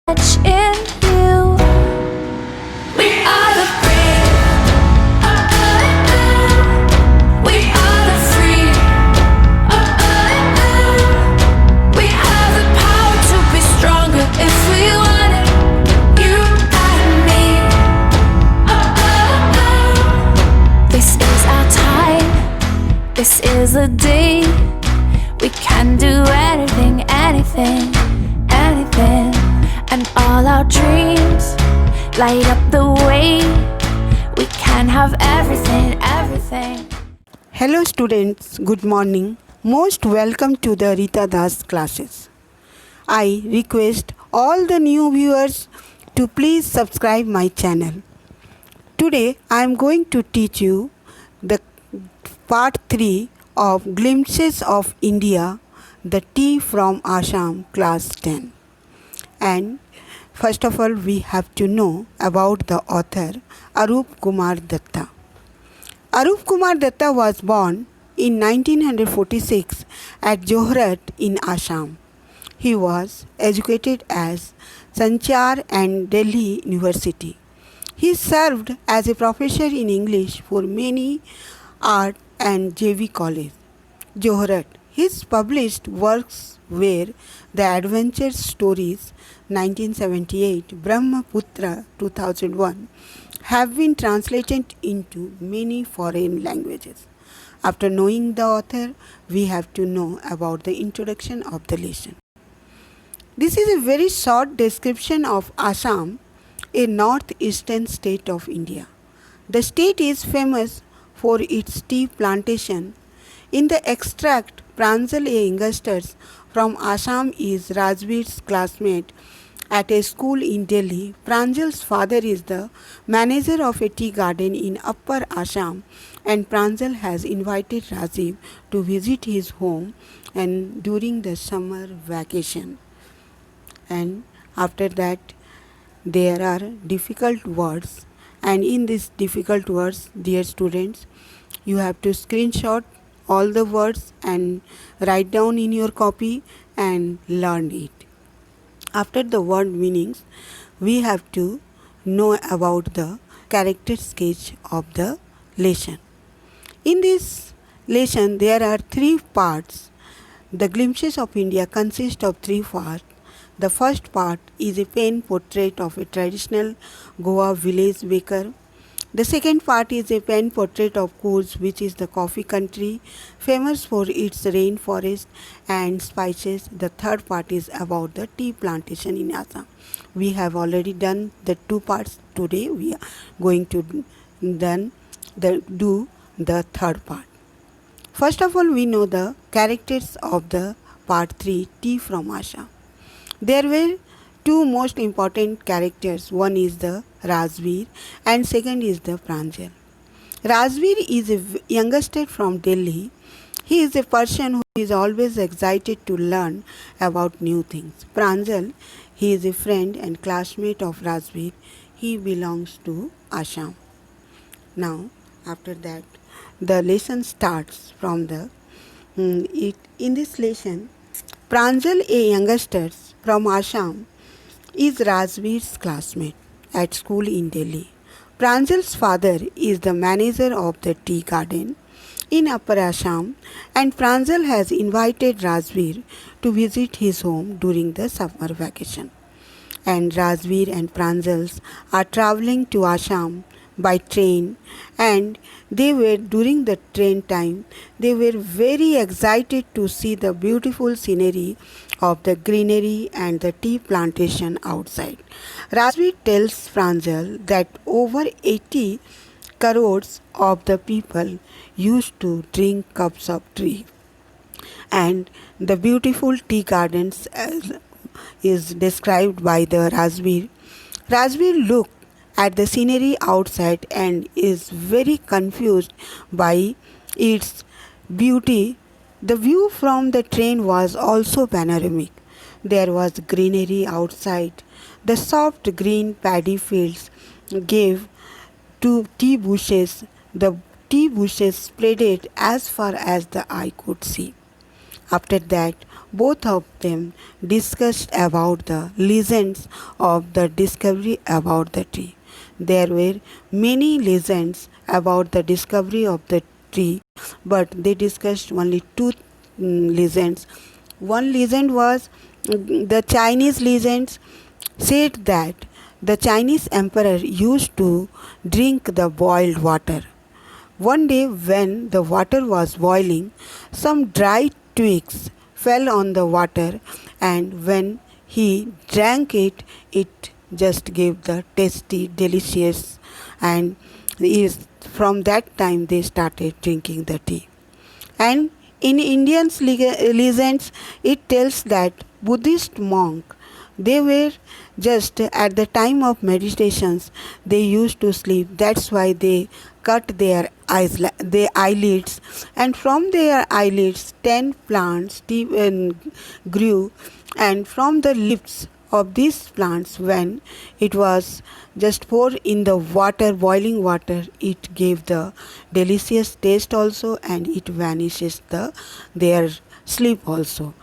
much in you. We are the brave. We are the free. We have the power to be stronger if we want it. You and me. This is our time. This is the day. We can do anything, anything, anything. And all our dreams light up the way. We can have everything, everything. Hello students, good morning. Most welcome to the Rita Das classes. I request all the new viewers to please subscribe my channel. Today I am going to teach you the part 3 of Glimpses of India, the Tea from Assam, class 10. And first of all, we have to know about the author Arup Kumar Datta. Arup Kumar Datta was born in 1946 at Jorhat in Assam. He was educated as Sanchar and Delhi University. He served as a professor in English for many art and JV College, Jorhat. His published works were The Adventure Stories 1978, Brahmaputra 2001, have been translated into many foreign languages. After knowing the author, we have to know about the introduction of the lesson. This is a very short description of Assam, a northeastern state of India. The state is famous for its tea plantation. In the extract, Pranjal, a youngster from Assam, is Rajveer's classmate at a school in Delhi. Pranjal's father is the manager of a tea garden in Upper Assam, and Pranjal has invited Rajiv to visit his home and during the summer vacation. And after that, there are difficult words, and in these difficult words, dear students, you have to screenshot all the words and write down in your copy and learn it. After the word meanings, we have to know about the character sketch of the lesson. In this lesson, there are 3 parts. The Glimpses of India consist of 3 parts. The first part is a pen portrait of a traditional Goa village baker. The second part is a pen portrait of Coorg, which is the coffee country, famous for its rainforest and spices. The third part is about the tea plantation in Assam. We have already done the 2 parts. Today we are going to do the third part. First of all, we know the characters of the part 3, Tea from Assam. There were 2 most important characters. One is the Rajveer and second is the Pranjal. Rajveer is a youngster from Delhi. He is a person who is always excited to learn about new things. Pranjal, he is a friend and classmate of Rajveer. He belongs to Assam. Now, after that, the lesson starts from the in this lesson, Pranjal, a youngster from Assam, is Rajveer's classmate at school in Delhi. Pranjal's father is the manager of the tea garden in Upper Assam, and Pranjal has invited Rajveer to visit his home during the summer vacation. And Rajveer and Pranjal are traveling to Assam by train, and during the train time, they were very excited to see the beautiful scenery of the greenery and the tea plantation outside. Rajveer tells Pranjal that over 80 crores of the people used to drink cups of tea, and the beautiful tea gardens is described by the Rajveer. Rajveer looked at the scenery outside and is very confused by its beauty. The view from the train was also panoramic. There was greenery outside. The soft green paddy fields gave to tea bushes. The tea bushes spread as far as the eye could see. After that, Both of them discussed about the legends of the discovery about the tree. There were many legends about the discovery of the tree, but they discussed only two legends. One legend was the Chinese legends said that the Chinese emperor used to drink the boiled water. One day, when the water was boiling, some dry twigs fell on the water, and when he drank it, it just gave the tasty, delicious, and is from that time they started drinking the tea. And in Indians legends, it tells that Buddhist monk they were just at the time of meditations they used to sleep. That's why they cut their eyelids, and from their eyelids 10 plants grew, and from the leaves of these plants when it was just poured in the water, boiling water, it gave the delicious taste also, and it vanishes their sleep also.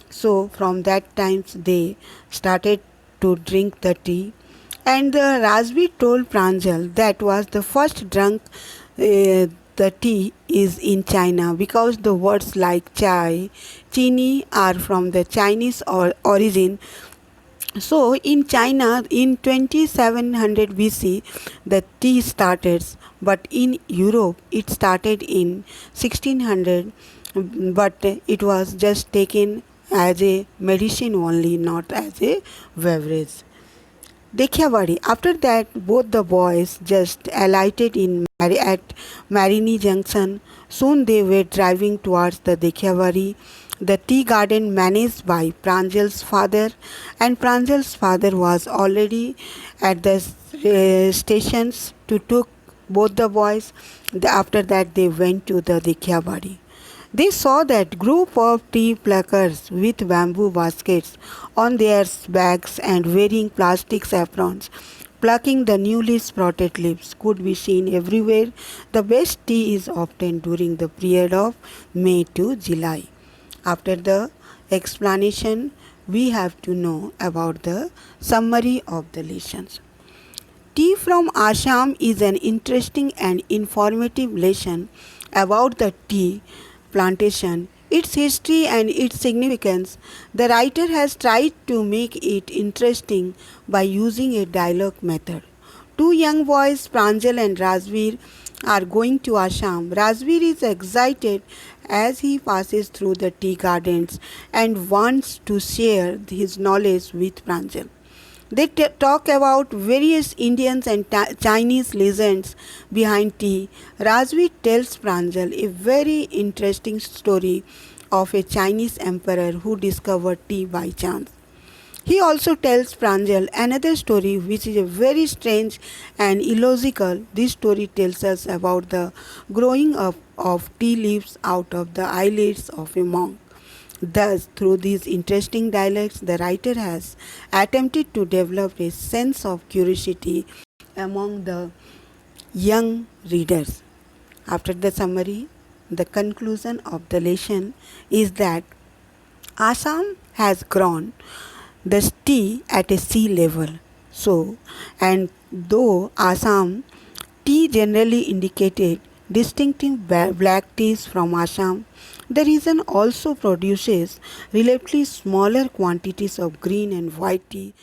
So from that times they started to drink the tea, and the Rajvi told Pranjal that was the first drunk the tea is in China, because the words like chai, chini are from the Chinese origin. So in China in 2700 BC the tea started, but in Europe it started in 1600, but it was just taken as a medicine only, not as a beverage. Dekhiabadi. After that, both the boys just alighted at Marini Junction. Soon they were driving towards the Dekhiabadi, the tea garden managed by Pranjal's father, and Pranjal's father was already at the stations to took both the boys. After that, they went to the Dekhiabadi. They saw that group of tea pluckers with bamboo baskets on their backs and wearing plastic aprons, plucking the newly sprouted leaves, could be seen everywhere. The best tea is obtained during the period of May to July. After the explanation, we have to know about the summary of the lessons. Tea from Assam is an interesting and informative lesson about the tea plantation, its history and its significance. The writer has tried to make it interesting by using a dialogue method. Two young boys, Pranjal and Rajveer, are going to Assam. Rajveer is excited as he passes through the tea gardens and wants to share his knowledge with Pranjal. They talk about various Indian and Chinese legends behind tea. Rajveer tells Pranjal a very interesting story of a Chinese emperor who discovered tea by chance. He also tells Pranjal another story which is a very strange and illogical. This story tells us about the growing up of tea leaves out of the eyelids of a monk. Thus, through these interesting dialects, the writer has attempted to develop a sense of curiosity among the young readers. After the summary, the conclusion of the lesson is that Assam has grown the tea at a sea level. So, and though Assam tea generally indicated distinctive black teas from Assam, the region also produces relatively smaller quantities of green and white tea